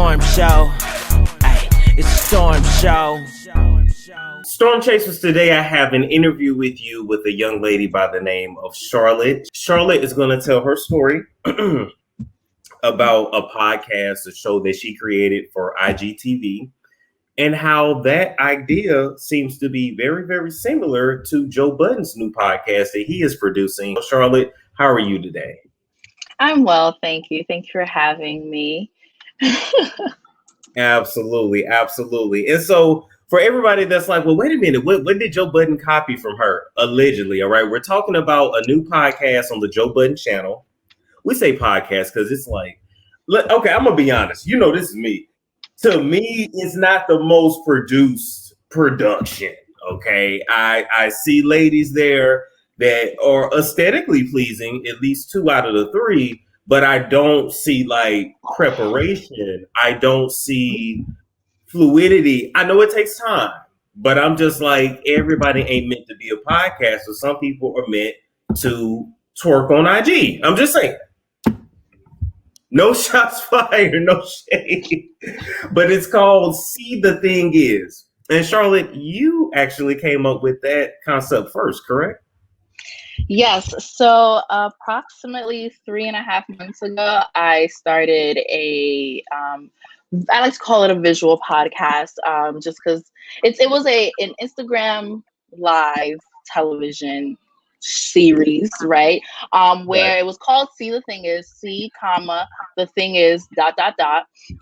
storm show. Ay, it's a storm show. Storm Chasers, today I have an interview with you with a young lady by the name of Charlotte. Charlotte is going to tell her story about a podcast, a show that she created for IGTV, and how that idea seems to be very, very similar to Joe Budden's new podcast that he is producing. Charlotte, how are you today? I'm well, thank you. Thank you for having me. Absolutely. And so for everybody that's like, well, wait a minute, what did Joe Budden copy from her? Allegedly, all right? We're talking about a new podcast on the Joe Budden channel. We say podcast because it's like, okay, I'm going to be honest. You know, this is me. To me, it's not the most produced production, okay? I see ladies there that are aesthetically pleasing, at least 2 out of the 3, but I don't see like preparation. I don't see fluidity. I know it takes time, but I'm just like, everybody ain't meant to be a podcaster. Some people are meant to twerk on IG. I'm just saying. No shots fired, no shade. But it's called See the Thing Is. And Charlotte, you actually came up with that concept first, correct? Yes. So approximately 3.5 months ago, I started I like to call it a visual podcast, just because it was an Instagram live television series, right? Where it was called See the Thing Is, C, comma, the thing is, ...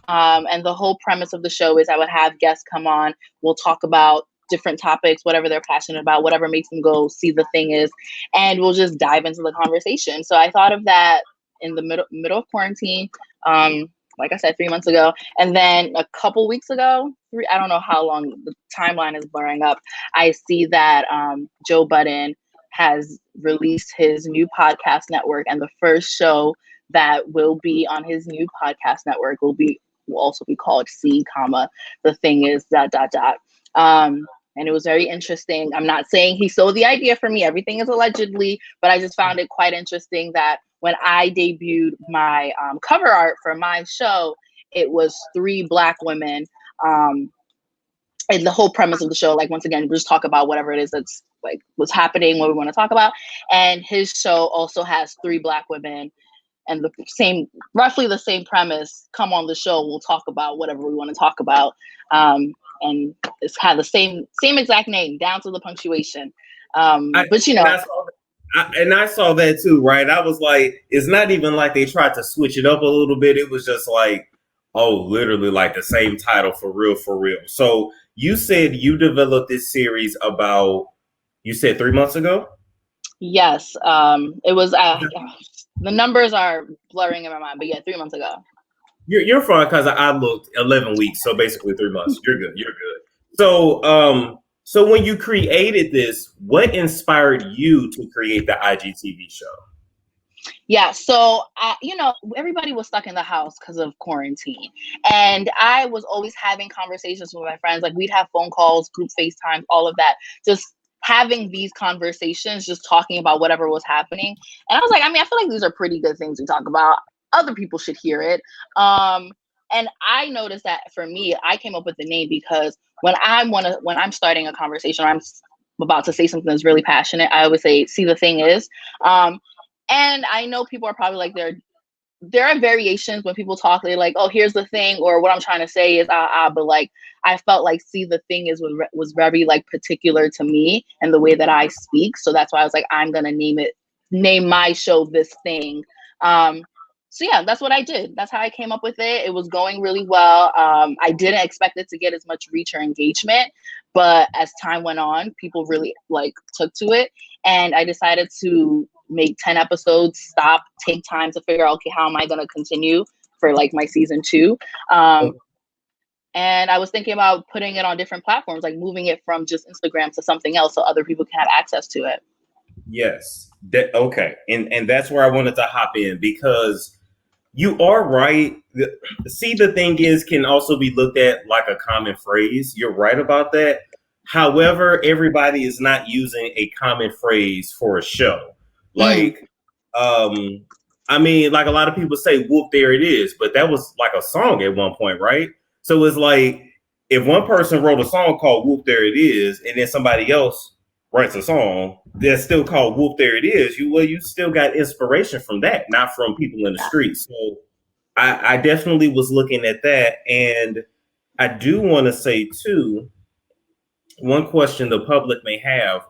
And the whole premise of the show is I would have guests come on, we'll talk about different topics, whatever they're passionate about, whatever makes them go see the thing is, and we'll just dive into the conversation. So I thought of that in the middle of quarantine, like I said, 3 months ago. And then a couple weeks ago, I don't know how long, the timeline is blurring up, I see that Joe Budden has released his new podcast network, and the first show that will be on his new podcast network will also be called C, comma, the thing is ... And it was very interesting. I'm not saying he sold the idea for me. Everything is allegedly, but I just found it quite interesting that when I debuted my cover art for my show, it was 3 Black women. And the whole premise of the show, like, once again, we just talk about whatever it is that's like what's happening, what we want to talk about. And his show also has 3 Black women, and roughly the same premise. Come on the show, we'll talk about whatever we want to talk about. And it's had the same exact name down to the punctuation. But you know, I saw that too, right? I was like, it's not even like they tried to switch it up a little bit. It was just like, oh, literally like the same title for real. So you said you developed this series about, you said 3 months ago? Yes. It was, the numbers are blurring in my mind, but yeah, 3 months ago. You're fine, because I looked 11 weeks, so basically 3 months. You're good. So when you created this, what inspired you to create the IGTV show? Yeah, so everybody was stuck in the house because of quarantine, and I was always having conversations with my friends. Like, we'd have phone calls, group FaceTime, all of that, just having these conversations, just talking about whatever was happening. And I was like, I feel like these are pretty good things to talk about. Other people should hear it. And I noticed that for me, I came up with the name because when I'm starting a conversation, or I'm about to say something that's really passionate, I always say, see the thing is. And I know people are probably like, there are variations when people talk, they're like, oh, here's the thing, or what I'm trying to say is, but like, I felt like see the thing is was very like particular to me and the way that I speak. So that's why I was like, I'm going to name my show This Thing. So yeah, that's what I did. That's how I came up with it. It was going really well. I didn't expect it to get as much reach or engagement, but as time went on, people really took to it. And I decided to make 10 episodes, take time to figure out, okay, how am I going to continue for my season 2? And I was thinking about putting it on different platforms, like moving it from just Instagram to something else so other people can have access to it. Yes. Okay. And that's where I wanted to hop in, because you are right. See, the thing is can also be looked at like a common phrase. You're right about that. However, everybody is not using a common phrase for a show. I mean, like a lot of people say, "Whoop, there it is," but that was like a song at one point, right? So it's like if one person wrote a song called "Whoop, there it is," and then somebody else writes a song that's still called "Whoop, there it is," you still got inspiration from that, not from people in the streets. So I definitely was looking at that, and I do want to say too, one question the public may have: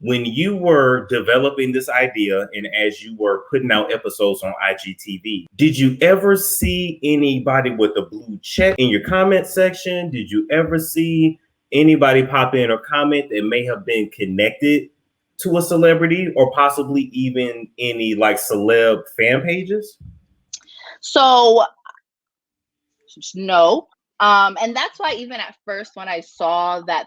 when you were developing this idea and as you were putting out episodes on IGTV, did you ever see anybody with a blue check in your comment section? Did you ever see anybody pop in or comment that may have been connected to a celebrity, or possibly even any like celeb fan pages? So no. And that's why even at first when I saw that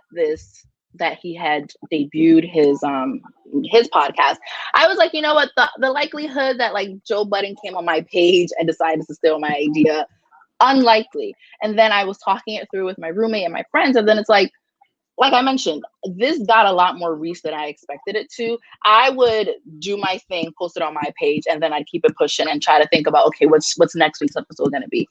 he had debuted his podcast, I was like, you know what, the likelihood that like Joe Budden came on my page and decided to steal my idea, unlikely. And then I was talking it through with my roommate and my friends, and then it's like I mentioned, this got a lot more reach than I expected it to. I would do my thing, post it on my page, and then I'd keep it pushing and try to think about, okay, what's next week's episode going to be?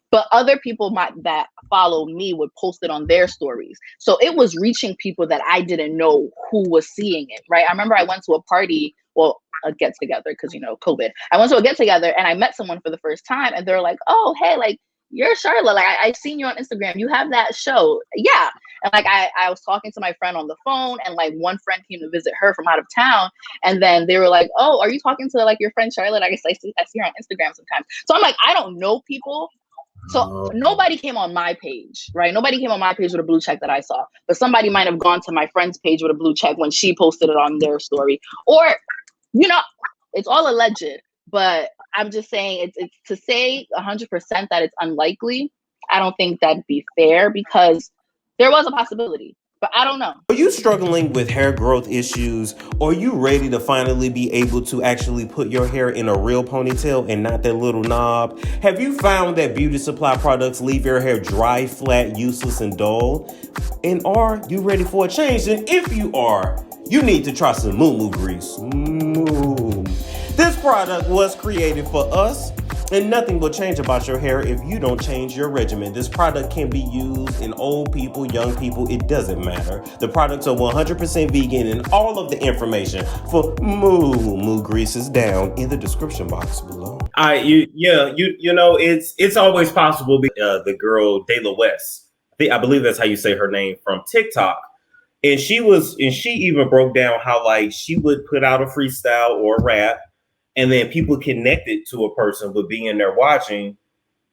But other people that follow me would post it on their stories. So it was reaching people that I didn't know who was seeing it, right? I remember I went to a party, well, a get together, because, you know, COVID. I went to a get together and I met someone for the first time, and they're like, oh, hey, like, you're Charlotte. Like, I've seen you on Instagram. You have that show. Yeah. And like, I was talking to my friend on the phone, and like one friend came to visit her from out of town. And then they were like, oh, are you talking to like your friend Charlotte? I guess I see her on Instagram sometimes. So I'm like, I don't know people. So nobody came on my page, right? Nobody came on my page with a blue check that I saw, but somebody might have gone to my friend's page with a blue check when she posted it on their story. Or, you know, it's all alleged, but I'm just saying it's to say 100% that it's unlikely. I don't think that'd be fair, because there was a possibility, but I don't know. Are you struggling with hair growth issues? Or are you ready to finally be able to actually put your hair in a real ponytail and not that little knob? Have you found that beauty supply products leave your hair dry, flat, useless, and dull? And are you ready for a change? And if you are, you need to try some Moo Grease. This product was created for us, and nothing will change about your hair if you don't change your regimen. This product can be used in old people, young people, it doesn't matter. The products are 100% vegan, and all of the information for Moo Grease is down in the description box below. You know, it's always possible. The girl De La West, I believe that's how you say her name, from TikTok. And she even broke down how like she would put out a freestyle or a rap, and then people connected to a person would be in there watching,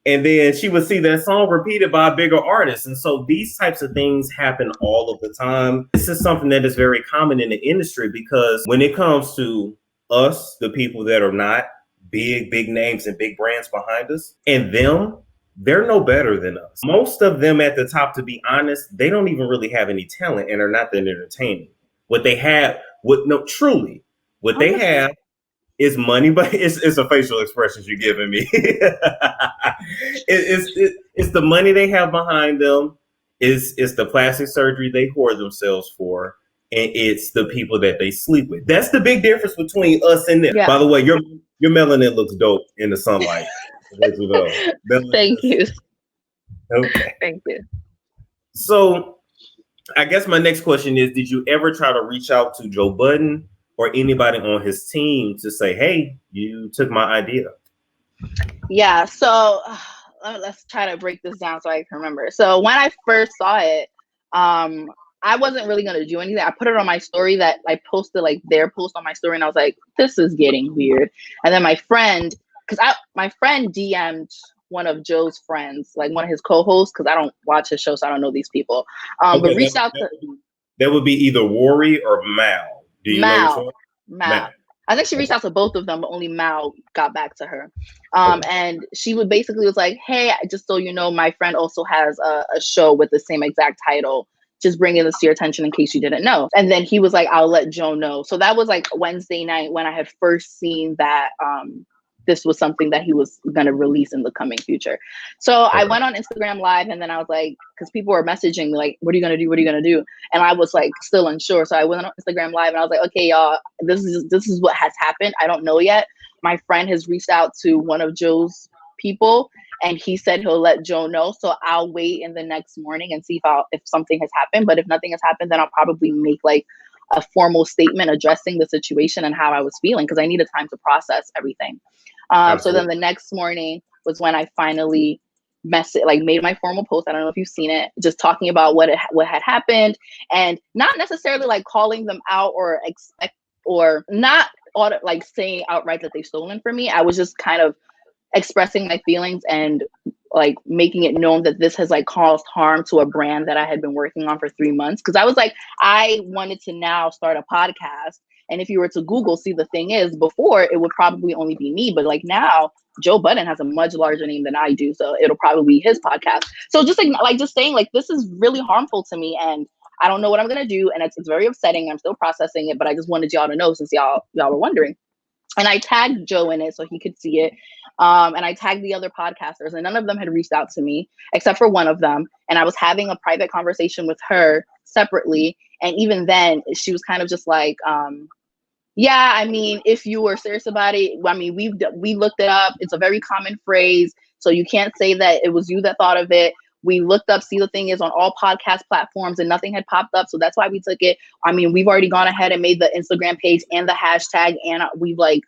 and then she would see that song repeated by a bigger artist. And so these types of things happen all of the time. This is something that is very common in the industry, because when it comes to us, the people that are not big names and big brands behind us, and them, they're no better than us. Most of them at the top, to be honest, they don't even really have any talent and are not that entertaining. What they have, what they have is money, but it's a facial expressions you're giving me. It's the money they have behind them. It's the plastic surgery they whore themselves for, and it's the people that they sleep with. That's the big difference between us and them. Yeah. By the way, your melanin looks dope in the sunlight. Thank you. Okay. Thank you. So I guess my next question is, did you ever try to reach out to Joe Budden or anybody on his team to say, hey, you took my idea? Yeah, so let's try to break this down so I can remember. So when I first saw it, I wasn't really going to do anything. I put it on my story, that I posted like their post on my story, and I was like, this is getting weird. And then my friend DM'd one of Joe's friends, like one of his co-hosts, because I don't watch his show, so I don't know these people. But reached out to... That would be either Worry or Mal. Do you know Mal. I think she reached out to both of them, but only Mal got back to her. And she would basically was like, hey, just so you know, my friend also has a show with the same exact title. Just bringing this to your attention in case you didn't know. And then he was like, I'll let Joe know. So that was like Wednesday night when I had first seen that this was something that he was going to release in the coming future. So I went on Instagram Live, and then I was like, because people were messaging me like, what are you going to do? What are you going to do? And I was like, still unsure. So I went on Instagram Live, and I was like, okay, y'all, this is what has happened. I don't know yet, my friend has reached out to one of Joe's people, and he said he'll let Joe know. So I'll wait in the next morning and see if something has happened. But if nothing has happened, then I'll probably make like a formal statement addressing the situation and how I was feeling, because I needed time to process everything. So then the next morning was when I finally made my formal post. I don't know if you've seen it, just talking about what had happened, and not necessarily like calling them out or not like saying outright that they've stolen from me. I was just kind of expressing my feelings and like making it known that this has like caused harm to a brand that I had been working on for 3 months. Cause I was like, I wanted to now start a podcast. And if you were to Google, see, the thing is, before it would probably only be me, but like now Joe Budden has a much larger name than I do. So it'll probably be his podcast. So just just saying like, this is really harmful to me and I don't know what I'm going to do. And it's very upsetting. I'm still processing it, but I just wanted y'all to know since y'all were wondering. And I tagged Joe in it so he could see it. And I tagged the other podcasters, and none of them had reached out to me except for one of them. And I was having a private conversation with her separately. And even then she was kind of just like, yeah, I mean, if you were serious about it, I mean, we looked it up. It's a very common phrase. So you can't say that it was you that thought of it. We looked up, see, the thing is on all podcast platforms and nothing had popped up. So that's why we took it. I mean, we've already gone ahead and made the Instagram page and the hashtag, and we've like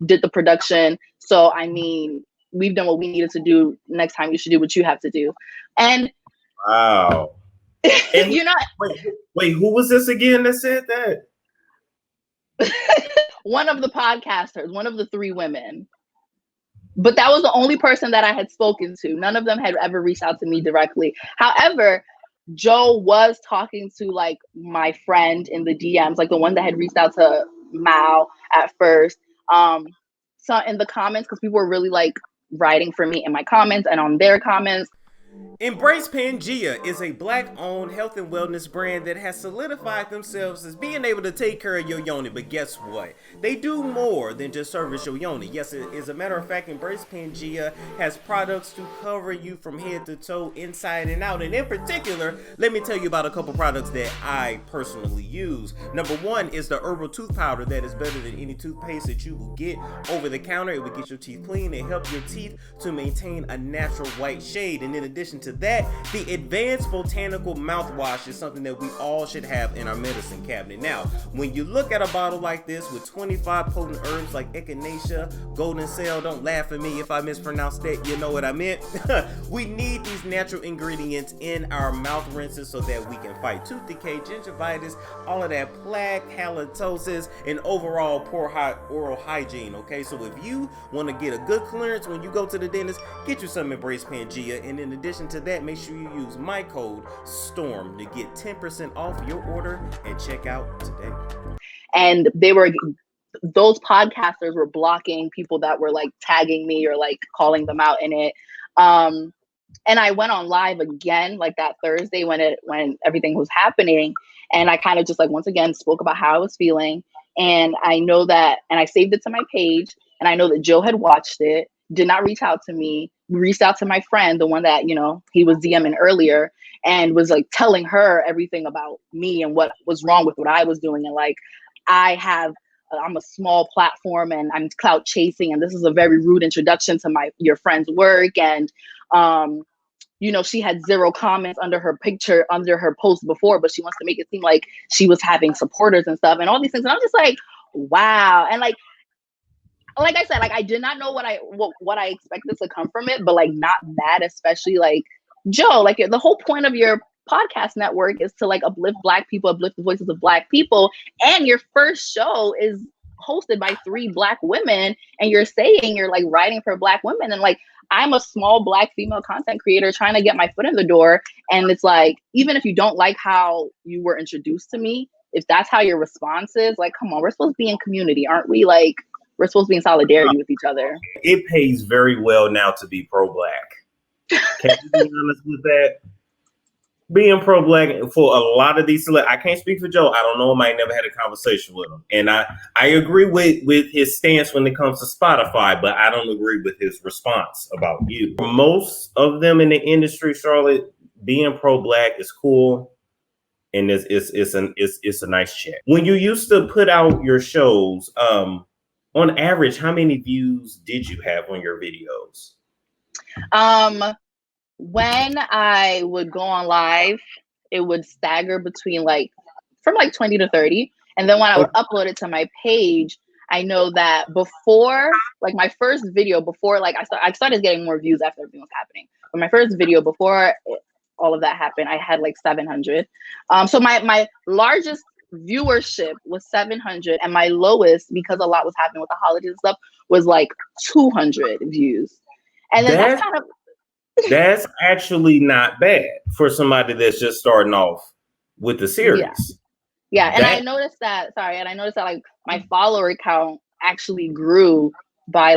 did the production. So, I mean, we've done what we needed to do. Next time you should do what you have to do. And wow. And you know, wait, who was this again that said that? One of the podcasters, one of the 3 women. But that was the only person that I had spoken to. None of them had ever reached out to me directly. However, Joe was talking to like my friend in the DMs, like the one that had reached out to Mao at first. So in the comments, because people were really like writing for me in my comments and on their comments. Embrace Pangea is a Black-owned health and wellness brand that has solidified themselves as being able to take care of your yoni. But guess what? They do more than just service your yoni. Yes, as a matter of fact, Embrace Pangea has products to cover you from head to toe, inside and out. And in particular, let me tell you about a couple products that I personally use. Number 1 is the herbal tooth powder that is better than any toothpaste that you will get over the counter. It will get your teeth clean and help your teeth to maintain a natural white shade. And in addition to that, the advanced botanical mouthwash is something that we all should have in our medicine cabinet. Now, when you look at a bottle like this with 25 potent herbs like echinacea, golden seal, don't laugh at me if I mispronounce that, you know what I meant. We need these natural ingredients in our mouth rinses so that we can fight tooth decay, gingivitis, all of that plaque, halitosis, and overall poor oral hygiene. Okay, so if you want to get a good clearance when you go to the dentist, get you some Embrace Pangea. And in addition to that, make sure you use my code STORM to get 10% off your order at checkout today. And those podcasters were blocking people that were like tagging me or like calling them out in it. And I went on live again like that Thursday when everything was happening, and I kind of just like once again spoke about how I was feeling. And I know that, and I saved it to my page, and I know that Joe had watched it, did not reach out to me, reached out to my friend, the one that, you know, he was DMing earlier, and was like telling her everything about me and what was wrong with what I was doing. And like, I'm a small platform and I'm clout chasing, and this is a very rude introduction to your friend's work. And, you know, she had 0 comments under her picture, under her post before, but she wants to make it seem like she was having supporters and stuff and all these things. And I'm just like, wow. And like I said, like, I did not know what I expected to come from it, but like not that, especially like Joe, like the whole point of your podcast network is to like uplift Black people, uplift the voices of Black people. And your first show is hosted by 3 Black women, and you're saying you're like writing for Black women. And like, I'm a small Black female content creator trying to get my foot in the door. And it's like, even if you don't like how you were introduced to me, if that's how your response is, like, come on, we're supposed to be in community, aren't we? Like, we're supposed to be in solidarity with each other. It pays very well now to be pro-Black. Can you be honest with that? Being pro-Black for a lot of these, I can't speak for Joe. I don't know him. I never had a conversation with him. And I agree with his stance when it comes to Spotify, but I don't agree with his response about you. For most of them in the industry, Charlotte, being pro-Black is cool. And it's a nice check. When you used to put out your shows, On average, how many views did you have on your videos? When I would go on live, it would stagger between from 20 to 30. And then when I would upload it to my page, I know that before my first video, before I started getting more views after everything was happening. But my first video before all of that happened, I had 700. So my largest viewership was 700, and my lowest, because a lot was happening with the holidays and stuff, was 200 views. And then that's kind of that's actually not bad for somebody that's just starting off with the series. Yeah. And I noticed that, my follower count actually grew by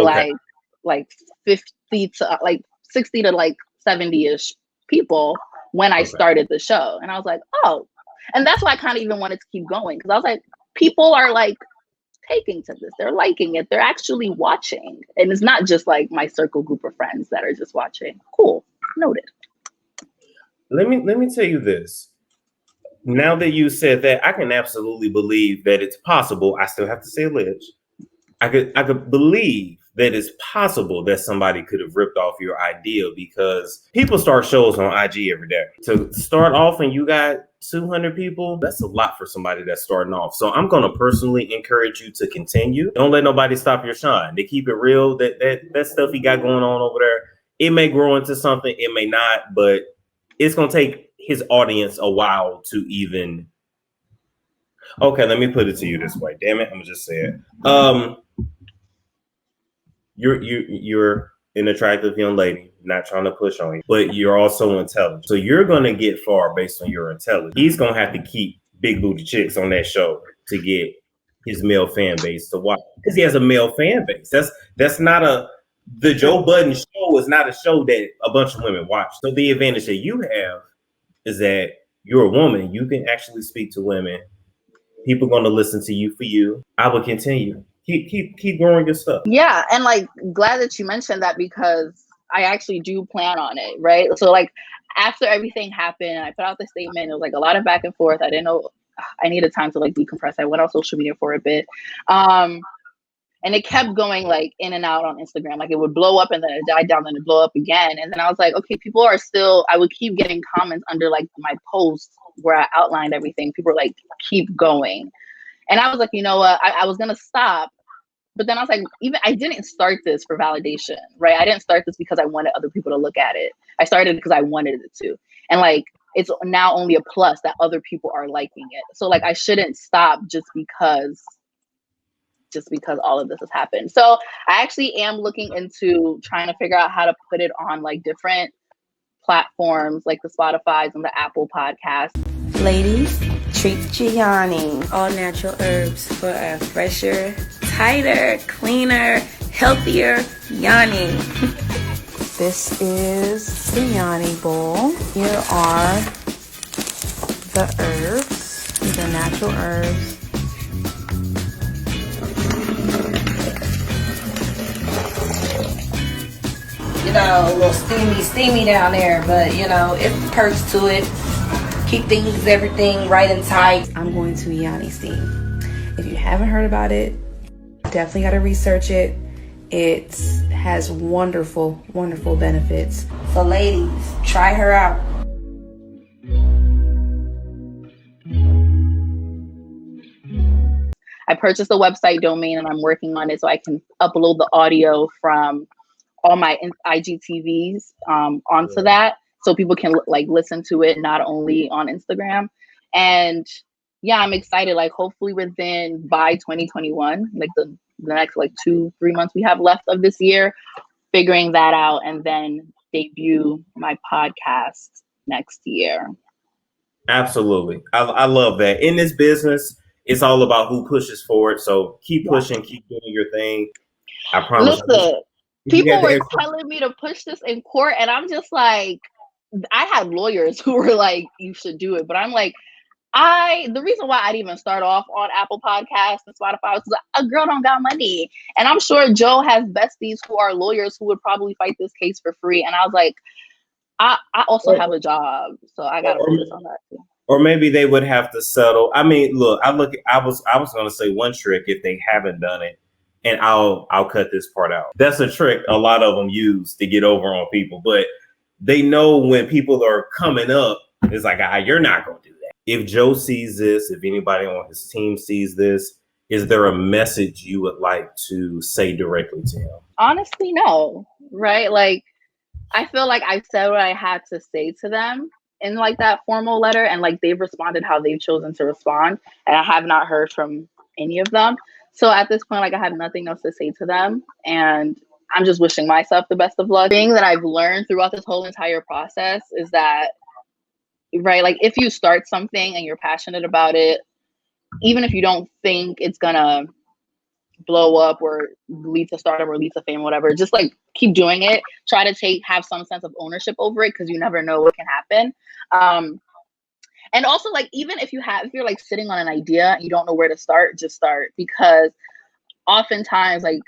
50 to 60 to 70-ish people when I started the show. And I was like, oh, and that's why I kind of even wanted to keep going, because I was like, people are taking to this, they're liking it, they're actually watching, and it's not just my circle group of friends that are just watching. Cool, noted. Let me tell you this. Now that you said that, I can absolutely believe that it's possible. I still have to say alleged. I could believe that it's possible that somebody could have ripped off your idea, because people start shows on IG every day. To start off and you got 200 people, that's a lot for somebody that's starting off. So I'm going to personally encourage you to continue. Don't let nobody stop your shine. To keep it real, that stuff you got going on over there, it may grow into something, it may not, but it's going to take his audience a while to even. Okay, let me put it to you this way. Damn it, I'm gonna just say it. You're an attractive young lady, not trying to push on you, but you're also intelligent. So you're gonna get far based on your intelligence. He's gonna have to keep big booty chicks on that show to get his male fan base to watch, because he has a male fan base. That's not the Joe Budden show is not a show that a bunch of women watch. So the advantage that you have is that you're a woman. You can actually speak to women. People going to listen to you for you. I will continue. Keep growing your stuff. Yeah, and glad that you mentioned that, because I actually do plan on it, right? So after everything happened, I put out the statement. It was a lot of back and forth. I didn't know. I needed time to decompress. I went on social media for a bit. And it kept going in and out on Instagram. It would blow up and then it died down, then it blow up again. And then I was like, okay, people are still, I would keep getting comments under my posts where I outlined everything. People were keep going. And I was like, you know what? I was going to stop. But then I was like, I didn't start this for validation, right? I didn't start this because I wanted other people to look at it. I started it because I wanted it to. And it's now only a plus that other people are liking it. So I shouldn't stop just because all of this has happened. So I actually am looking into trying to figure out how to put it on different platforms, the Spotify's and the Apple Podcasts. Ladies, treat Gianni. All natural herbs for a fresher, tighter, cleaner, healthier Yanni. This is the Yanni bowl. Here are the herbs. These are natural herbs. A little steamy down there, but it's perks to it. Keep everything right and tight. I'm going to Yanni steam. If you haven't heard about it, definitely got to research it. It has wonderful, wonderful benefits. So ladies, try her out. I purchased the website domain and I'm working on it so I can upload the audio from all my IGTVs onto that, so people can listen to it not only on Instagram. And yeah, I'm excited. Hopefully by 2021, the next 2-3 months we have left of this year, figuring that out, and then debut my podcast next year. Absolutely. I love that. In this business, it's all about who pushes forward. So keep pushing, keep doing your thing. I promise. Listen, people were telling me to push this in court, and I'm just I had lawyers who were you should do it. But I'm the reason why I didn't even start off on Apple Podcasts and Spotify was because a girl don't got money. And I'm sure Joe has besties who are lawyers who would probably fight this case for free. And I was I also have a job, so I got to focus on that too. Or maybe they would have to settle. I mean, look, I was going to say one trick if they haven't done it. and I'll cut this part out. That's a trick a lot of them use to get over on people, but they know when people are coming up, it's like, you're not going to do that. If Joe sees this, if anybody on his team sees this, is there a message you would like to say directly to him? Honestly, no, right? Like, I feel like I said what I had to say to them in like that formal letter, and like they've responded how they've chosen to respond, and I have not heard from any of them. So at this point, like, I have nothing else to say to them, and I'm just wishing myself the best of luck. The thing that I've learned throughout this whole entire process is that, right, like if you start something and you're passionate about it, even if you don't think it's gonna blow up or lead to stardom or lead to fame or whatever, just like keep doing it. Try to have some sense of ownership over it, because you never know what can happen. And also, like, even if you're like sitting on an idea and you don't know where to start, just start, because oftentimes like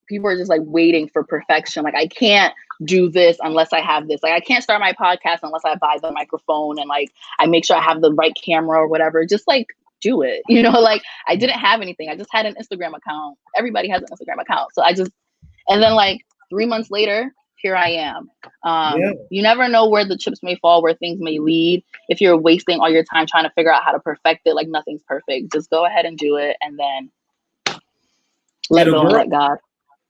people are just like waiting for perfection. Like, I can't do this unless I have this. Like, I can't start my podcast unless I buy the microphone and like I make sure I have the right camera or whatever. Just like do it, you know. Like, I didn't have anything. I just had an Instagram account. Everybody has an Instagram account. So and then like 3 months later, here I am. You never know where the chips may fall, where things may lead. If you're wasting all your time trying to figure out how to perfect it, like nothing's perfect. Just go ahead and do it, and then let go and let God.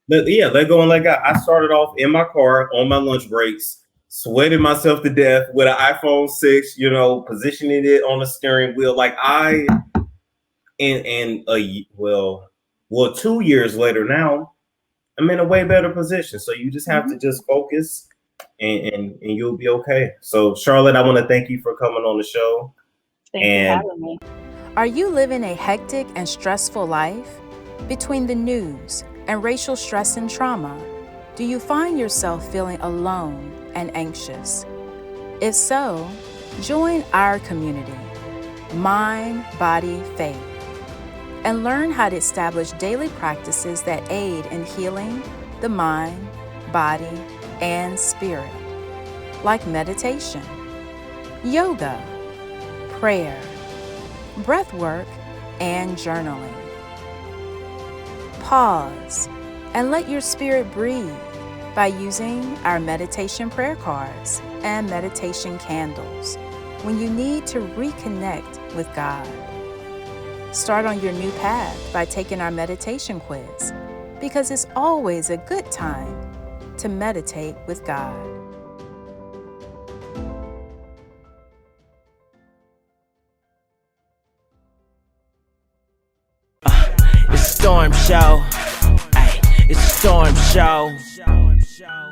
Let go and let God. I started off in my car on my lunch breaks, sweating myself to death with an iPhone 6, you know, positioning it on the steering wheel. Like well, 2 years later now, I'm in a way better position. So you just have to just focus and you'll be okay. So Charlotte, I want to thank you for coming on the show. Thank you for having me. Are you living a hectic and stressful life? Between the news and racial stress and trauma, do you find yourself feeling alone and anxious? If so, join our community, Mind, Body, Faith, and learn how to establish daily practices that aid in healing the mind, body, and spirit, like meditation, yoga, prayer, breath work, and journaling. Pause and let your spirit breathe by using our meditation prayer cards and meditation candles when you need to reconnect with God. Start on your new path by taking our meditation quiz, because it's always a good time to meditate with God. It's Storm Show. Ay, it's Storm Show.